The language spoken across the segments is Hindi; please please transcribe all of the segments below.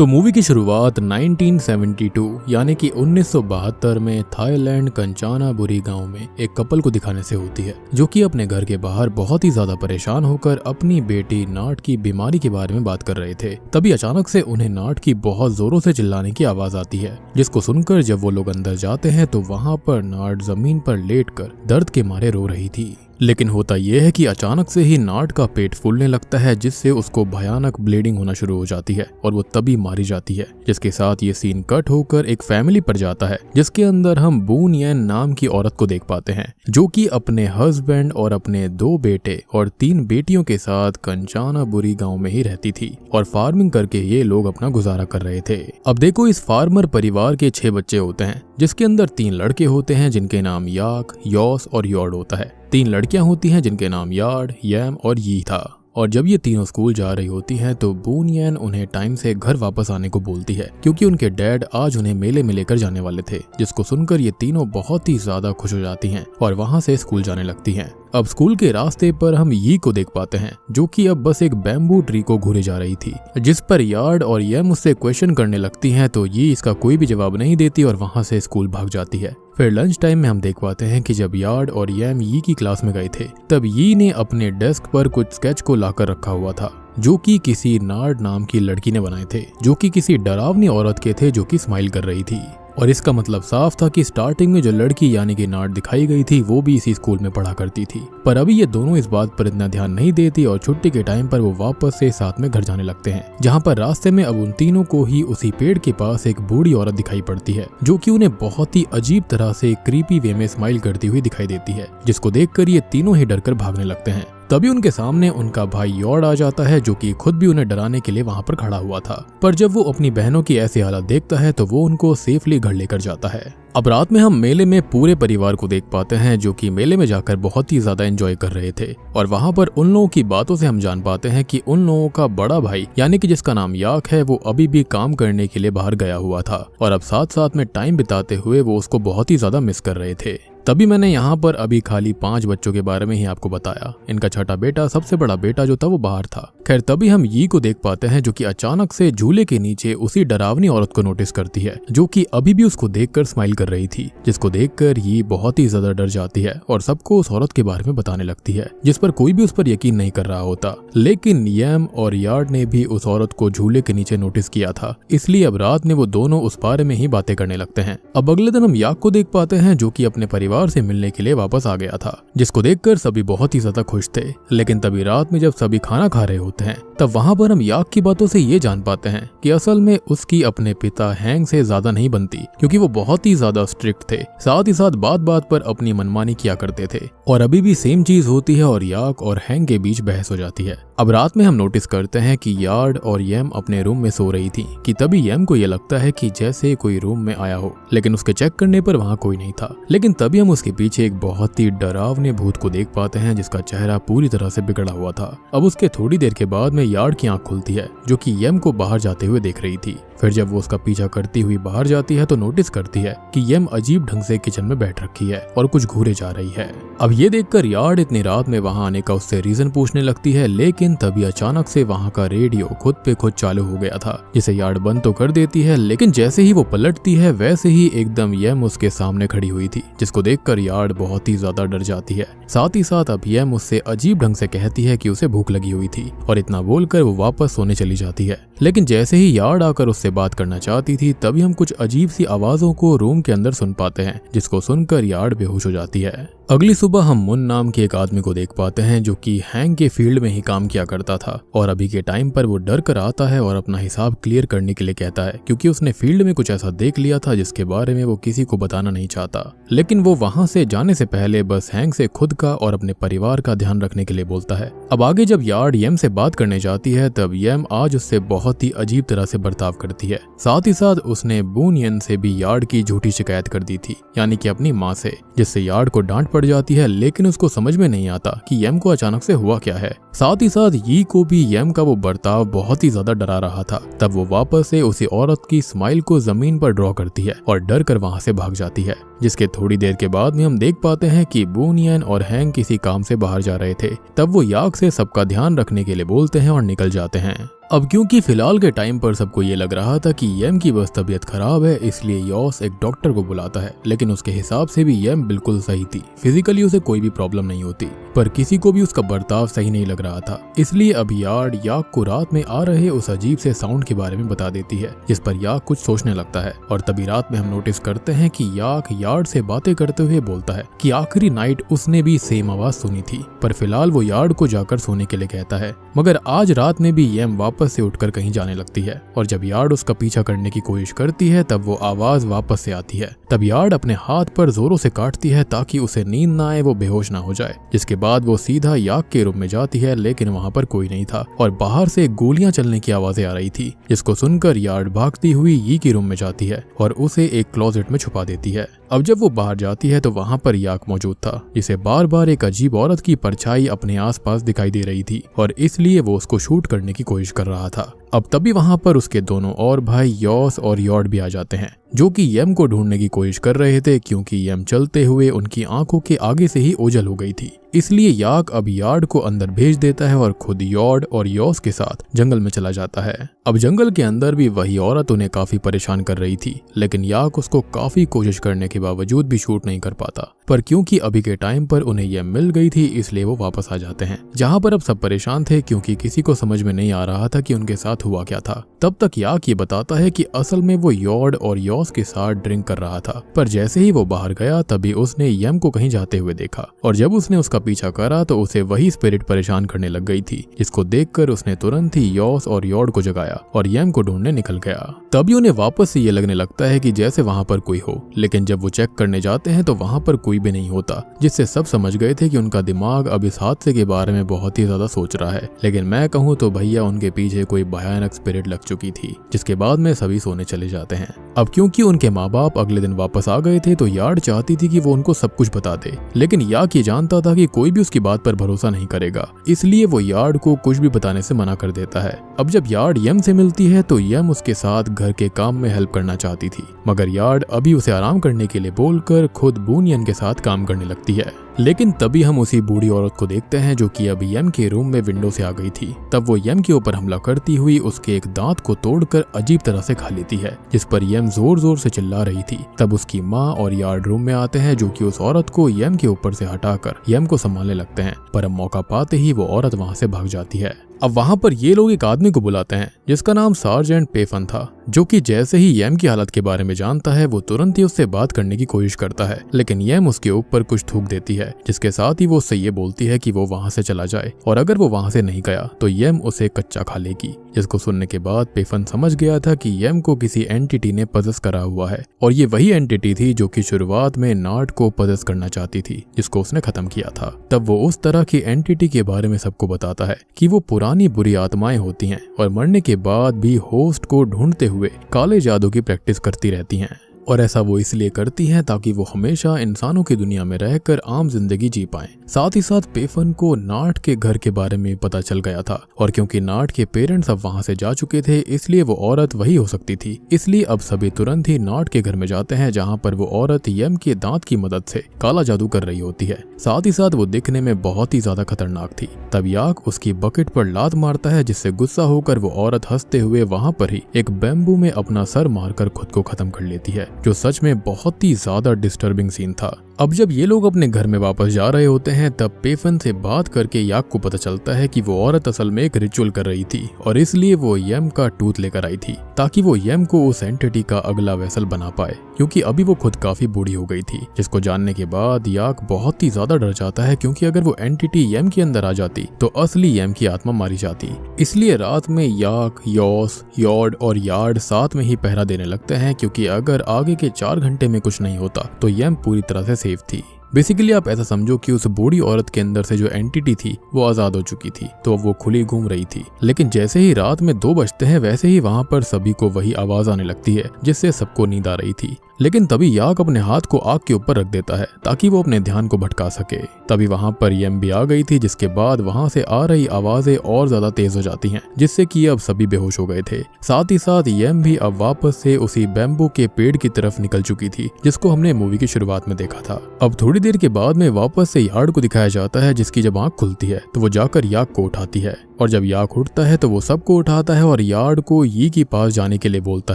तो मूवी की शुरुआत 1972 यानी कि 1972 में थाईलैंड कंचानाबुरी गांव में एक कपल को दिखाने से होती है, जो कि अपने घर के बाहर बहुत ही ज्यादा परेशान होकर अपनी बेटी नाट की बीमारी के बारे में बात कर रहे थे। तभी अचानक से उन्हें नाट की बहुत जोरों से चिल्लाने की आवाज आती है, जिसको सुनकर जब वो लोग अंदर जाते हैं तो वहाँ पर नाट जमीन पर लेटकर दर्द के मारे रो रही थी। लेकिन होता यह है कि अचानक से ही नाट का पेट फूलने लगता है, जिससे उसको भयानक ब्लीडिंग होना शुरू हो जाती है और वो तभी मारी जाती है। जिसके साथ ये सीन कट होकर एक फैमिली पर जाता है, जिसके अंदर हम बून येन नाम की औरत को देख पाते हैं, जो कि अपने हस्बैंड और अपने 2 बेटे और 3 बेटियों के साथ कंचानाबुरी गांव में ही रहती थी और फार्मिंग करके ये लोग अपना गुजारा कर रहे थे। अब देखो, इस फार्मर परिवार के 6 बच्चे होते हैं, जिसके अंदर 3 लड़के होते हैं जिनके नाम याक, यॉस और यॉर्ड होता है। 3 लड़कियां होती हैं जिनके नाम यार्ड, यम और यी था। और जब ये तीनों स्कूल जा रही होती हैं तो बून येन उन्हें टाइम से घर वापस आने को बोलती है, क्योंकि उनके डैड आज उन्हें मेले में लेकर जाने वाले थे। जिसको सुनकर ये तीनों बहुत ही ज्यादा खुश हो जाती हैं और वहां से स्कूल जाने लगती हैं। अब स्कूल के रास्ते पर हम यी को देख पाते हैं, जो कि अब बस एक बैम्बू ट्री को घूरे जा रही थी, जिस पर यार्ड और यम उससे क्वेश्चन करने लगती हैं, तो यी इसका कोई भी जवाब नहीं देती और वहां से स्कूल भाग जाती है। फिर लंच टाइम में हम देख पाते हैं कि जब यार्ड और यम यी की क्लास में गए थे, तब यी ने अपने डेस्क पर कुछ स्केच को लाकर रखा हुआ था, जो कि किसी नाड नाम की लड़की ने बनाए थे, जो कि किसी डरावनी औरत के थे जो कि स्माइल कर रही थी। और इसका मतलब साफ था कि स्टार्टिंग में जो लड़की यानी कि नाट दिखाई गई थी वो भी इसी स्कूल में पढ़ा करती थी। पर अभी ये दोनों इस बात पर इतना ध्यान नहीं देती और छुट्टी के टाइम पर वो वापस से साथ में घर जाने लगते हैं, जहाँ पर रास्ते में अब उन तीनों को ही उसी पेड़ के पास एक बूढ़ी औरत दिखाई पड़ती है, जो कि उन्हें बहुत ही अजीब तरह से क्रीपी वे में स्माइल करती हुई दिखाई देती है, जिसको देखकर ये तीनों ही डरकर भागने लगते हैं। तभी उनके सामने उनका भाई यॉर्ड आ जाता है, जो कि खुद भी उन्हें डराने के लिए वहां पर खड़ा हुआ था। पर जब वो अपनी बहनों की ऐसी हालत देखता है तो वो उनको सेफली घर लेकर जाता है। अब रात में हम मेले में पूरे परिवार को देख पाते हैं, जो कि मेले में जाकर बहुत ही ज्यादा एंजॉय कर रहे थे। और वहां पर उन लोगों की बातों से हम जान पाते हैं कि उन लोगों का बड़ा भाई यानी कि जिसका नाम याक है, वो अभी भी काम करने के लिए बाहर गया हुआ था और अब साथ साथ में टाइम बिताते हुए वो उसको बहुत ही ज्यादा मिस कर रहे थे। तभी मैंने यहाँ पर अभी खाली 5 बच्चों के बारे में ही आपको बताया। इनका छठा बेटा, सबसे बड़ा बेटा जो था वो बाहर था। खैर, तभी हम यी को देख पाते हैं, जो कि अचानक से झूले के नीचे उसी डरावनी औरत को नोटिस करती है, जो कि अभी भी उसको देखकर स्माइल कर रही थी। जिसको देखकर यी बहुत ही ज्यादा डर जाती है और सबको उस औरत के बारे में बताने लगती है, जिस पर कोई भी उस पर यकीन नहीं कर रहा होता। लेकिन यम और यार्ड ने भी उस औरत को झूले के नीचे नोटिस किया था, इसलिए अब रात में वो दोनों उस बारे में ही बातें करने लगते हैं। अब अगले दिन हम याक को देख पाते हैं, जो कि अपने परिवार से मिलने के लिए वापस आ गया था, जिसको देखकर सभी बहुत ही ज्यादा खुश थे। लेकिन तभी रात में जब सभी खाना खा रहे होते हैं, तब वहां पर हम याक की बातों से ये जान पाते हैं कि असल में उसकी अपने पिता हैंग से ज्यादा नहीं बनती, क्योंकि वो बहुत ही ज्यादा स्ट्रिक्ट थे, साथ ही साथ बात बात पर अपनी मनमानी किया करते थे। और अभी भी सेम चीज होती है और याक और हैंग के बीच बहस हो जाती है। अब रात में हम नोटिस करते हैं कि यार्ड और यम अपने रूम में सो रही थी कि तभी यम को ये लगता है कि जैसे कोई रूम में आया हो, लेकिन उसके चेक करने पर वहाँ कोई नहीं था। लेकिन तभी हम उसके पीछे एक बहुत ही डरावने भूत को देख पाते हैं, जिसका चेहरा पूरी तरह से बिगड़ा हुआ था। अब उसके थोड़ी देर के बाद में यार्ड की आंख खुलती है, जो कि यम को बाहर जाते हुए देख रही थी। फिर जब वो उसका पीछा करती हुई बाहर जाती है तो नोटिस करती है कि यम अजीब ढंग से किचन में बैठ रखी है और कुछ घूरे जा रही है। अब ये देखकर यार्ड इतनी रात में वहां आने का उससे रीजन पूछने लगती है, लेकिन तभी अचानक से वहां का रेडियो खुद पे खुद चालू हो गया था, जिसे यार्ड बंद तो कर देती है, लेकिन जैसे ही वो पलटती है वैसे ही एकदम यम उसके सामने खड़ी हुई थी, जिसको देखकर यार्ड बहुत ही ज्यादा डर जाती है। साथ ही साथ अब यम उससे अजीब ढंग से कहती है कि उसे भूख लगी हुई थी और इतना बोलकर वो वापस सोने चली जाती है। लेकिन जैसे ही यार्ड आकर उससे बात करना चाहती थी, तभी हम कुछ अजीब सी आवाजों को रूम के अंदर सुन पाते हैं, जिसको सुनकर यार्ड बेहोश हो जाती है। अगली सुबह हम मुन नाम के एक आदमी को देख पाते हैं, जो कि हैंग के फील्ड में ही काम किया करता था और अभी के टाइम पर वो डर कर आता है और अपना हिसाब क्लियर करने के लिए कहता है, क्योंकि उसने फील्ड में कुछ ऐसा देख लिया था जिसके बारे में वो किसी को बताना नहीं चाहता। लेकिन वो वहां से जाने से पहले बस हैंग से खुद का और अपने परिवार का ध्यान रखने के लिए बोलता है। अब आगे जब यार्ड यम से बात करने जाती है, तब यम आज उससे बहुत ही अजीब तरह से बर्ताव करती है। साथ ही साथ उसने बून येन से भी यार्ड की झूठी शिकायत कर दी थी, यानी कि अपनी माँ से, जिससे यार्ड को डांट पड़ जाती है। लेकिन उसको समझ में नहीं आता कि यम को अचानक से हुआ क्या है। साथ ही साथ यी को भी यम का वो बर्ताव बहुत ही ज्यादा डरा रहा था। तब वो वापस से उसी औरत की स्माइल को जमीन पर ड्रॉ करती है और डर कर वहां से भाग जाती है। जिसके थोड़ी देर के बाद में हम देख पाते हैं कि बून येन और हैंग किसी काम से बाहर जा रहे थे। तब वो याक से सबका ध्यान रखने के लिए बोलते हैं और निकल जाते हैं। अब क्योंकि फिलहाल के टाइम पर सबको ये लग रहा था कि यम की बस तबीयत खराब है, इसलिए यॉस एक डॉक्टर को बुलाता है। लेकिन उसके हिसाब से भी यम बिल्कुल सही थी, फिजिकली उसे कोई भी प्रॉब्लम नहीं होती, पर किसी को भी उसका बर्ताव सही नहीं लग रहा था। इसलिए अब यार्ड याक को रात में आ रहे उस अजीब से साउंड के बारे में बता देती है, जिस पर याक कुछ सोचने लगता है। और तभी रात में हम नोटिस करते हैं कि याक यार्ड से बातें करते हुए बोलता है कि आखिरी नाइट उसने भी सेम आवाज सुनी थी। पर फिलहाल वो यार्ड को जाकर सोने के लिए कहता है, मगर आज रात में भी यम वापस से उठकर कहीं जाने लगती है। और जब यार्ड उसका पीछा करने की कोशिश करती है तब वो आवाज वापस से आती है। तब यार्ड अपने हाथ पर जोरों से काटती है ताकि उसे नींद ना आए, वो बेहोश ना हो जाए। जिसके बाद वो सीधा याक के रूम में जाती है, लेकिन वहाँ पर कोई नहीं था और बाहर से गोलियां चलने की आवाजें आ रही थी, जिसको सुनकर यार्ड भागती हुई यी के रूम में जाती है और उसे एक क्लोजेट में छुपा देती है। अब जब वो बाहर जाती है तो वहाँ पर याक मौजूद था, जिसे बार बार एक अजीब औरत की परछाई अपने आसपास दिखाई दे रही थी और इसलिए वो उसको शूट करने की कोशिश कर रहा था। अब तभी वहाँ पर उसके दोनों और भाई यॉस और यॉर्ड भी आ जाते हैं, जो कि यम को ढूंढने की कोशिश कर रहे थे, क्योंकि यम चलते हुए उनकी आंखों के आगे से ही ओझल हो गई थी। इसलिए याक अब यार्ड को अंदर भेज देता है और खुद यॉर्ड और यॉस के साथ जंगल में चला जाता है। अब जंगल के अंदर भी वही औरत उन्हें काफी परेशान कर रही थी, लेकिन याक उसको काफी कोशिश करने के बावजूद भी शूट नहीं कर पाता। पर क्योंकि अभी के टाइम पर उन्हें यह मिल गई थी, इसलिए वो वापस आ जाते हैं, जहाँ पर अब सब परेशान थे, क्योंकि किसी को समझ में नहीं आ रहा था कि उनके साथ हुआ क्या था। तब तक याक ये बताता है कि असल में वो यॉर्ड और यॉस के साथ ड्रिंक कर रहा था, पर जैसे ही वो बाहर गया तभी उसने यम को कहीं जाते हुए देखा और जब उसने उसका पीछा करा तो उसे वही स्पिरिट परेशान करने लग गई थी, जिसको देखकर उसने तुरंत ही यॉस और यॉर्ड को जगाया और यम को ढूंढने निकल गया। तभी उन्हें वापस से ये लगने लगता है कि जैसे वहाँ पर कोई हो, लेकिन जब वो चेक करने जाते हैं तो वहाँ पर कोई भी नहीं होता, जिससे सब समझ गए थे कि उनका दिमाग अब इस हादसे के बारे में बहुत ही ज्यादा सोच रहा है। लेकिन मैं कहूँ तो भैया उनके पीछे कोई भयानक स्पिरिट लग चुकी थी, जिसके बाद में सभी सोने चले जाते हैं। अब क्योंकि उनके माँ बाप अगले दिन वापस आ गए थे तो यार्ड चाहती थी कि वो उनको सब कुछ बता दे, लेकिन याक ये जानता था कि कोई भी उसकी बात पर भरोसा नहीं करेगा, इसलिए वो यार्ड को कुछ भी बताने से मना कर देता है। अब जब यार्ड यम से मिलती है तो यम उसके साथ घर के काम में हेल्प करना चाहती थी, मगर यार्ड अभी उसे आराम करने के लिए बोलकर खुद बूनियन के साथ काम करने लगती है। लेकिन तभी हम उसी बूढ़ी औरत को देखते हैं जो कि अब यम के रूम में विंडो से आ गई थी। तब वो यम के ऊपर हमला करती हुई उसके एक दांत को तोड़कर अजीब तरह से खा लेती है, जिस पर यम जोर जोर से चिल्ला रही थी। तब उसकी माँ और यार्ड रूम में आते हैं, जो कि उस औरत को यम के ऊपर से हटाकर यम को संभालने लगते हैं, पर अब मौका पाते ही वो औरत वहाँ से भाग जाती है। अब वहाँ पर ये लोग एक आदमी को बुलाते हैं जिसका नाम सार्जेंट पेफन था, जो कि जैसे ही यम की हालत के बारे में जानता है वो तुरंत ही उससे बात करने की कोशिश करता है, लेकिन यम उसके ऊपर कुछ थूक देती है, जिसके साथ ही वो उससे ये बोलती है कि वो वहाँ से चला जाए और अगर वो वहाँ से नहीं गया तो यम उसे कच्चा खा लेगी। जिसको सुनने के बाद पेफन समझ गया था कि यम को किसी एंटिटी ने पजस करा हुआ है और ये वही एंटिटी थी जो कि शुरुआत में नाट को पजस करना चाहती थी, जिसको उसने खत्म किया था। तब वो उस तरह की एंटिटी के बारे में सबको बताता है कि वो पुरानी बुरी आत्माएं होती हैं और मरने के बाद भी होस्ट को ढूंढते हुए काले जादू की प्रैक्टिस करती रहती हैं, और ऐसा वो इसलिए करती हैं ताकि वो हमेशा इंसानों की दुनिया में रहकर आम जिंदगी जी पाएं। साथ ही साथ पेफन को नाट के घर के बारे में पता चल गया था, और क्योंकि नाट के पेरेंट्स अब वहां से जा चुके थे इसलिए वो औरत वही हो सकती थी। इसलिए अब सभी तुरंत ही नाट के घर में जाते हैं, जहां पर वो औरत यम के दांत की मदद से काला जादू कर रही होती है। साथ ही साथ वो दिखने में बहुत ही ज्यादा खतरनाक थी। तब याक उसकी बकेट पर लात मारता है, जिससे गुस्सा होकर वो औरत हंसते हुए वहां पर ही एक बैम्बू में अपना सर मारकर खुद को खत्म कर लेती है, जो सच में बहुत ही ज्यादा डिस्टर्बिंग सीन था। अब जब ये लोग अपने घर में वापस जा रहे होते हैं तब पेफन से बात करके याक को पता चलता है कि वो औरत असल में एक रिचुअल कर रही थी और इसलिए वो यम का टूथ लेकर आई थी ताकि वो यम को उस एंटिटी का अगला वेसल बना पाए, क्योंकि अभी वो खुद काफी बूढ़ी हो गई थी। जिसको जानने के बाद याक बहुत ही ज्यादा डर जाता है, क्योंकि अगर वो एंटिटी यम के अंदर आ जाती तो असली यम की आत्मा मारी जाती। इसलिए रात में याक, यॉस, यॉर्ड और यार्ड साथ में ही पहरा देने लगते हैं, क्योंकि अगर आगे के 4 घंटे में कुछ नहीं होता तो यम पूरी तरह से सेफ थी। बेसिकली आप ऐसा समझो कि उस बूढ़ी औरत के अंदर से जो एंटिटी थी वो आजाद हो चुकी थी, तो अब वो खुली घूम रही थी। लेकिन जैसे ही रात में 2 बजते हैं वैसे ही वहां पर सभी को वही आवाज आने लगती है, जिससे सबको नींद आ रही थी। लेकिन तभी याक अपने हाथ को आग के ऊपर रख देता है ताकि वो अपने ध्यान को भटका सके। तभी वहां पर यम भी आ गई थी, जिसके बाद वहां से आ रही आवाजें और ज्यादा तेज हो जाती हैं, जिससे कि अब सभी बेहोश हो गए थे। साथ ही साथ यम भी अब वापस से उसी बैम्बू के पेड़ की तरफ निकल चुकी थी जिसको हमने मूवी की शुरुआत में देखा था। अब थोड़ी देर के बाद में वापस से यार्ड को दिखाया जाता है, जिसकी जब आंख खुलती है तो वो जाकर याक को उठाती है, और जब याक उठता है तो वो सबको उठाता है और यार्ड को यी के पास जाने के लिए बोलता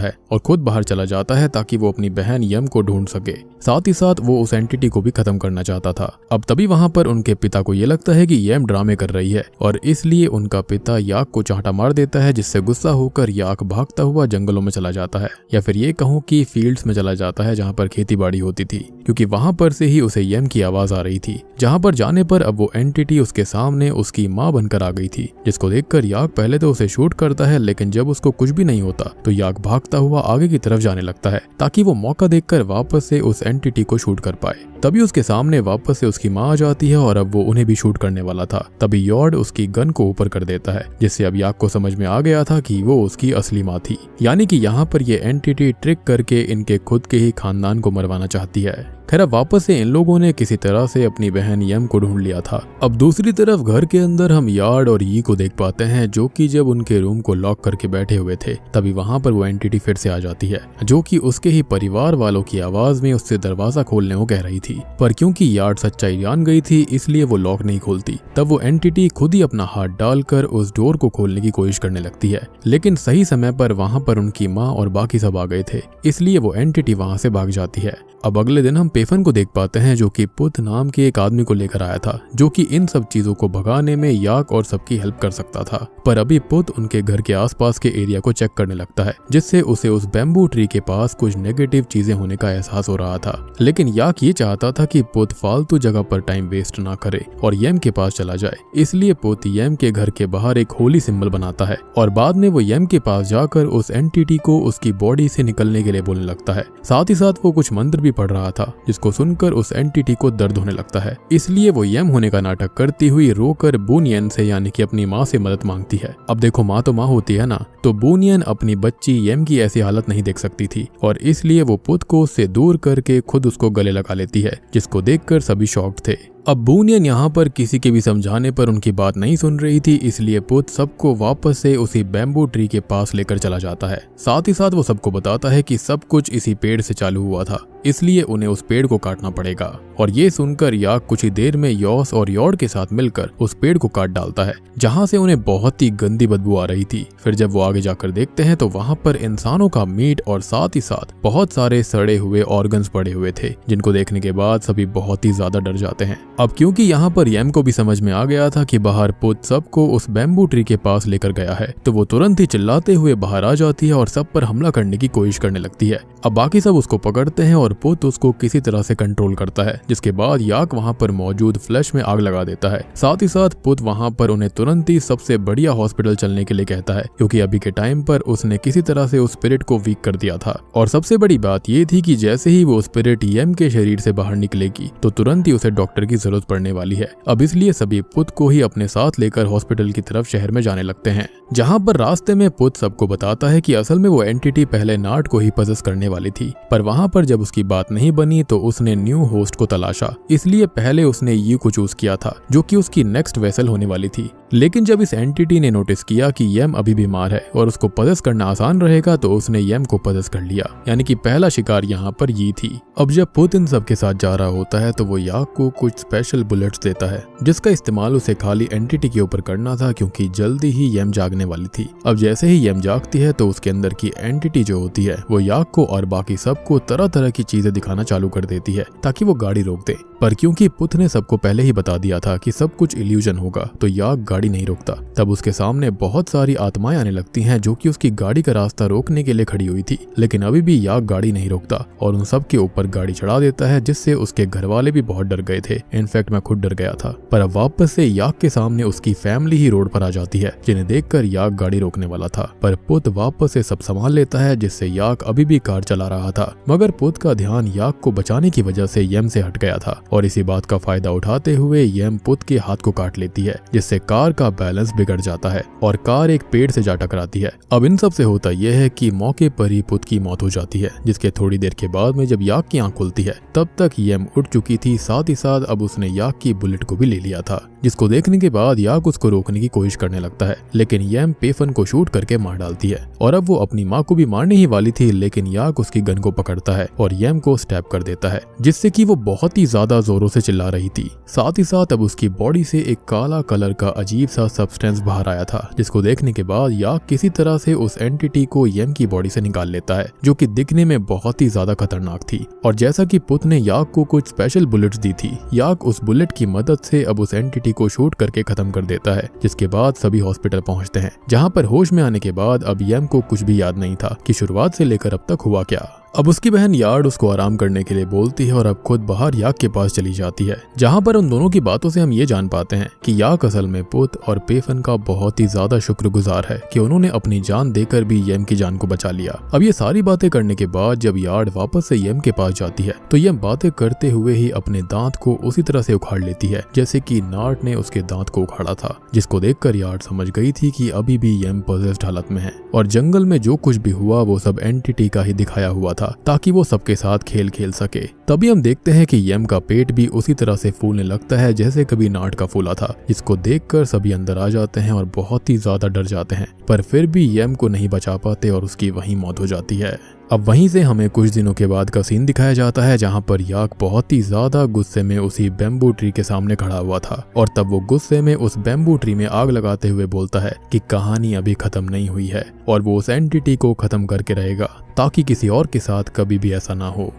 है और खुद बाहर चला जाता है ताकि वो अपनी बहन यम को ढूंढ सके। साथ ही साथ वो उस एंटिटी को भी खत्म करना चाहता था। अब तभी वहां पर उनके पिता को ये लगता है कि यम ड्रामे कर रही है और इसलिए उनका पिता याक को चांटा मार देता है, जिससे गुस्सा होकर याक भागता हुआ जंगलों में चला जाता है, या फिर ये कहूँ कि फील्ड्स में चला जाता है जहाँ पर खेती बाड़ी होती थी, क्योंकि वहां पर से ही उसे यम की आवाज आ रही थी। जहाँ पर जाने पर अब वो एंटिटी उसके सामने उसकी माँ बनकर आ गई थी, जिसको देखकर याक पहले तो उसे शूट करता है, लेकिन जब उसको कुछ भी नहीं होता तो याक भागता हुआ आगे की तरफ जाने लगता है ताकि वो मौका देखकर वापस से उस एंटिटी को शूट कर पाए। तभी उसके सामने वापस से उसकी माँ आ जाती है और अब वो उन्हें भी शूट करने वाला था। तभी यॉर्ड उसकी गन को ऊपर कर देता है, जिससे अब याक को समझ में आ गया था कि वो उसकी असली माँ थी, यानी कि यहाँ पर ये एंटिटी ट्रिक करके इनके खुद के ही खानदान को मरवाना चाहती है। खैर अब वापस से इन लोगों ने किसी तरह से अपनी बहन यम को ढूंढ लिया था। अब दूसरी तरफ घर के अंदर हम यार्ड और यी को देख पाते हैं, जो कि जब उनके रूम को लॉक करके बैठे हुए थे तभी वहां पर वो एंटिटी फिर से आ जाती है, जो कि उसके ही परिवार वालों की आवाज में उससे दरवाजा खोलने को कह रही थी। पर क्योंकि यार्ड सच्चाई जान गई थी इसलिए वो लॉक नहीं खोलती। तब वो एंटिटी खुद ही अपना हाथ डालकर उस डोर को खोलने की कोशिश करने लगती है, लेकिन सही समय पर वहां पर उनकी माँ और बाकी सब आ गए थे, इसलिए वो एंटिटी वहां से भाग जाती है। अब अगले दिन हम पेफन को देख पाते हैं, जो कि पुत नाम के एक आदमी को लेकर आया था, जो कि इन सब चीजों को भगाने में याक और सबकी हेल्प कर सकता था। पर अभी पुत उनके घर के आसपास के एरिया को चेक करने लगता है, जिससे उसे उस बैम्बू ट्री के पास कुछ नेगेटिव चीजें होने का एहसास हो रहा था। लेकिन याक ये चाहता था कि पुत फालतू जगह पर टाइम वेस्ट ना करे और यम के पास चला जाए, इसलिए पुत यम के घर के बाहर एक होली सिंबल बनाता है और बाद में वो यम के पास जाकर उस एंटिटी को उसकी बॉडी से निकलने के लिए बोलने लगता है। साथ ही साथ वो कुछ मंत्र भी पढ़ रहा था, जिसको सुनकर उस एंटिटी को दर्द होने लगता है, इसलिए वो यम होने का नाटक करती हुई रोकर बुनियन से यानी कि अपनी माँ से मदद मांगती है। अब देखो माँ तो माँ होती है ना, तो बुनियन अपनी बच्ची यम की ऐसी हालत नहीं देख सकती थी और इसलिए वो पुत को उससे दूर करके खुद उसको गले लगा लेती है, जिसको देखकर सभी शॉक्ड थे। अब बुनियन यहाँ पर किसी के भी समझाने पर उनकी बात नहीं सुन रही थी, इसलिए पुत सबको वापस से उसी बैम्बू ट्री के पास लेकर चला जाता है। साथ ही साथ वो सबको बताता है कि सब कुछ इसी पेड़ से चालू हुआ था, इसलिए उन्हें उस पेड़ को काटना पड़ेगा। और ये सुनकर याक कुछ ही देर में यॉस और यॉर्ड के साथ मिलकर उस पेड़ को काट डालता है, जहाँ से उन्हें बहुत ही गंदी बदबू आ रही थी। फिर जब वो आगे जाकर देखते हैं तो वहाँ पर इंसानों का मीट और साथ ही साथ बहुत सारे सड़े हुए ऑर्गन्स पड़े हुए थे, जिनको देखने के बाद सभी बहुत ही ज्यादा डर जाते हैं। अब क्योंकि यहाँ पर यम को भी समझ में आ गया था कि बाहर पुत सबको उस बैम्बू ट्री के पास लेकर गया है, तो वो तुरंत ही चिल्लाते हुए बाहर आ जाती है और सब पर हमला करने की कोशिश करने लगती है। अब बाकी सब उसको पकड़ते हैं और पुत उसको किसी तरह से कंट्रोल करता है, जिसके बाद याक वहाँ पर मौजूद फ्लैश में आग लगा देता है। साथ ही साथ पुत वहाँ पर उन्हें तुरंत ही सबसे बढ़िया हॉस्पिटल चलने के लिए कहता है, क्योंकि अभी के टाइम पर उसने किसी तरह से उस स्पिरिट को वीक कर दिया था। और सबसे बड़ी बात ये थी कि जैसे ही वो स्पिरिट यम के शरीर से बाहर निकलेगी तो तुरंत ही उसे डॉक्टर की जरूरत पड़ने वाली है। अब इसलिए सभी पुत को ही अपने साथ लेकर हॉस्पिटल की तरफ शहर में जाने लगते हैं, जहाँ पर रास्ते में पुत सबको बताता है कि असल में वो एंटिटी पहले नाट को ही पजेस करने वाली थी, पर वहाँ पर जब उसकी बात नहीं बनी तो उसने न्यू होस्ट को तलाशा, इसलिए पहले उसने यू को चूज किया था, जो कि उसकी नेक्स्ट वेसल होने वाली थी। लेकिन जब इस एंटिटी ने नोटिस किया कि यम अभी बीमार है और उसको पजेस करना आसान रहेगा तो उसने यम को पजेस कर लिया, यानी कि पहला शिकार यहाँ पर ये थी। अब जब पुत इन सब के साथ जा रहा होता है तो वो याक को कुछ स्पेशल बुलेट्स देता है, जिसका इस्तेमाल उसे खाली एंटिटी के ऊपर करना था, क्योंकि जल्दी ही यम जागने वाली थी। अब जैसे ही यम जागती है तो उसके अंदर की एंटिटी जो होती है वो याक को और बाकी सबको तरह तरह की चीजें दिखाना चालू कर देती है ताकि वो गाड़ी रोक दे। पर क्योंकि पुत ने सबको पहले ही बता दिया था कि सब कुछ इल्यूजन होगा तो याक गाड़ी नहीं रोकता। तब उसके सामने बहुत सारी आत्माएं आने लगती हैं, जो कि उसकी गाड़ी का रास्ता रोकने के लिए खड़ी हुई थी, लेकिन अभी भी याक गाड़ी नहीं रोकता और उन सब के ऊपर गाड़ी चढ़ा देता है, जिससे उसके घर वाले भी बहुत डर गए थे इन इनफैक्ट मैं खुद डर गया था। पर अब वापस से याक के सामने उसकी फैमिली ही रोड पर आ जाती है, जिन्हें देखकर याक गाड़ी रोकने वाला था, पर पुत वापस से सब संभाल लेता है, जिससे याक अभी भी कार चला रहा था। मगर पुत का ध्यान याक को बचाने की वजह से येम से हट गया था और इसी बात का फायदा उठाते हुए येम पुत के हाथ को काट लेती है, जिससे कार का बैलेंस बिगड़ जाता है और कार एक पेड़ से जा टकराती है। अब इन सब से होता यह है कि मौके पर ही पुत की मौत हो जाती है, जिसके थोड़ी देर के बाद में जब याक की आंख खुलती है तब तक येम उठ चुकी थी। साथ ही साथ अब उसने याक की बुलेट को भी ले लिया था, जिसको देखने के बाद याक उसको रोकने की कोशिश करने लगता है, लेकिन येम पेफन को शूट करके मार डालती है। और अब वो अपनी माँ को भी मारने ही वाली थी, लेकिन याक उसकी गन को पकड़ता है और येम को स्टैब कर देता है, जिससे कि वो बहुत ही ज्यादा जोरों से चिल्ला रही थी। साथ ही साथ अब उसकी बॉडी से एक काला कलर का अजीब सा सब्सटेंस बाहर आया था, जिसको देखने के बाद याक किसी तरह से उस एंटिटी को येम की बॉडी से निकाल लेता है, जो कि दिखने में बहुत ही ज्यादा खतरनाक थी। और जैसा कि पुत ने याक को कुछ स्पेशल बुलेट्स दी थी, याक उस बुलेट की मदद से अब उस एंटिटी को शूट करके खत्म कर देता है, जिसके बाद सभी हॉस्पिटल पहुंचते हैं, जहां पर होश में आने के बाद अब येम को कुछ भी याद नहीं था कि शुरुआत से लेकर अब तक हुआ क्या। अब उसकी बहन यार्ड उसको आराम करने के लिए बोलती है और अब खुद बाहर याक के पास चली जाती है, जहां पर उन दोनों की बातों से हम ये जान पाते हैं कि याक असल में पुत और पेफन का बहुत ही ज्यादा शुक्रगुजार है कि उन्होंने अपनी जान देकर भी येम की जान को बचा लिया। अब ये सारी बातें करने के बाद जब यार्ड वापस से येम के पास जाती है तो येम बातें करते हुए ही अपने दांत को उसी तरह से उखाड़ लेती है जैसे कि नाट ने उसके दांत को उखाड़ा था, जिसको देखकर यार्ड समझ गई थी कि अभी भी येम पॉजेस्ड हालत में है और जंगल में जो कुछ भी हुआ वो सब एंटिटी का ही दिखाया हुआ था, ताकि वो सबके साथ खेल खेल सके। तभी हम देखते हैं कि येम का पेट भी उसी तरह से फूलने लगता है जैसे कभी नाट का फूला था, जिसको देखकर सभी अंदर आ जाते हैं और बहुत ही ज्यादा डर जाते हैं, पर फिर भी येम को नहीं बचा पाते और उसकी वहीं मौत हो जाती है। अब वहीं से हमें कुछ दिनों के बाद का सीन दिखाया जाता है, जहां पर याक बहुत ही ज्यादा गुस्से में उसी बैम्बू ट्री के सामने खड़ा हुआ था और तब वो गुस्से में उस बैम्बू ट्री में आग लगाते हुए बोलता है कि कहानी अभी खत्म नहीं हुई है और वो उस एंटिटी को खत्म करके रहेगा, ताकि किसी और के साथ कभी भी ऐसा ना हो।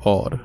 और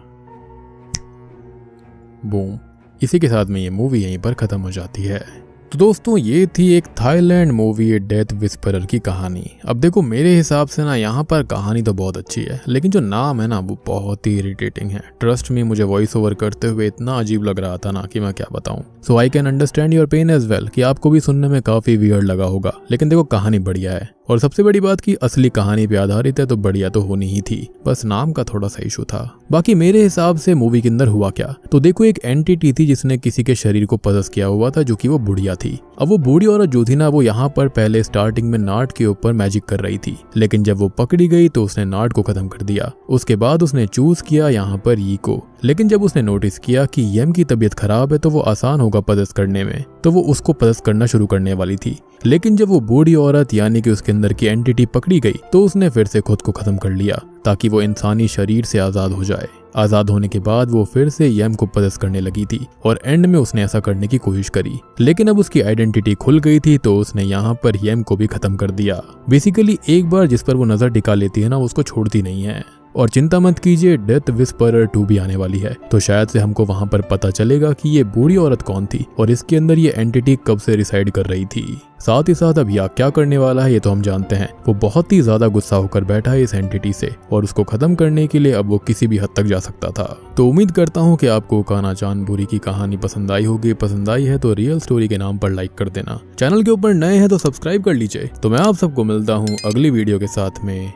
बूम, इसी के साथ में ये मूवी यहीं पर खत्म हो जाती है। तो दोस्तों ये थी एक थाईलैंड मूवी डेथ विस्परर की कहानी। अब देखो मेरे हिसाब से ना यहाँ पर कहानी तो बहुत अच्छी है, लेकिन जो नाम है ना वो बहुत ही इरिटेटिंग है। ट्रस्ट में मुझे वॉइस ओवर करते हुए इतना अजीब लग रहा था ना कि मैं क्या बताऊं। So I can understand your pain as well कि आपको भी सुनने में काफी वियर्ड लगा होगा, लेकिन देखो कहानी बढ़िया है और सबसे बड़ी बात कि असली कहानी पे आधारित है तो बढ़िया तो होनी ही थी, बस नाम का थोड़ा सा इशू था। बाकी मेरे हिसाब से मूवी के अंदर हुआ क्या, तो देखो एक एंटिटी थी जिसने किसी के शरीर को पजस किया हुआ था, जो कि वो बुढ़िया थी। अब वो बूढ़ी औरत जो थी ना वो यहाँ पर पहले स्टार्टिंग में नाट के ऊपर मैजिक कर रही थी, लेकिन जब वो पकड़ी गई तो उसने नाट को खत्म कर दिया। उसके बाद उसने चूज किया यहाँ पर यी को, लेकिन जब उसने नोटिस किया कि येम की तबीयत खराब है तो वो आसान होगा पजस करने में, तो वो उसको पजस करना शुरू करने वाली थी। लेकिन जब वो बूढ़ी औरत यानी कि उसके अंदर की एंटिटी पकड़ी गई तो उसने फिर से खुद को खत्म कर लिया ताकि वो इंसानी शरीर से आजाद हो जाए। आजाद होने के बाद वो फिर से येम को पजस करने लगी थी और एंड में उसने ऐसा करने की कोशिश करी, लेकिन अब उसकी आइडेंटिटी खुल गई थी तो उसने यहाँ पर येम को भी खत्म कर दिया। बेसिकली एक बार जिस पर वो नजर टिका लेती है ना उसको छोड़ती नहीं है। और चिंता मत कीजिए, डेथ विस्परर 2 भी आने वाली है, तो शायद से हमको वहां पर पता चलेगा कि ये बूढ़ी औरत कौन थी और इसके अंदर ये एंटिटी कब से रिसाइड कर रही थी। साथ ही साथ अब याक क्या करने वाला है ये तो हम जानते हैं। वो बहुत ही ज्यादा गुस्सा होकर बैठा है इस एंटिटी से और उसको खत्म करने के लिए अब वो किसी भी हद तक जा सकता था। तो उम्मीद करता हूँ कि आपको काना चान बुरी की कहानी पसंद आई होगी। पसंद आई है तो रियल स्टोरी के नाम पर लाइक कर देना। चैनल के ऊपर नए हैं तो सब्सक्राइब कर लीजिए। तो मैं आप सबको मिलता हूँ अगली वीडियो के साथ में,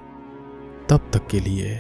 तब तक के लिए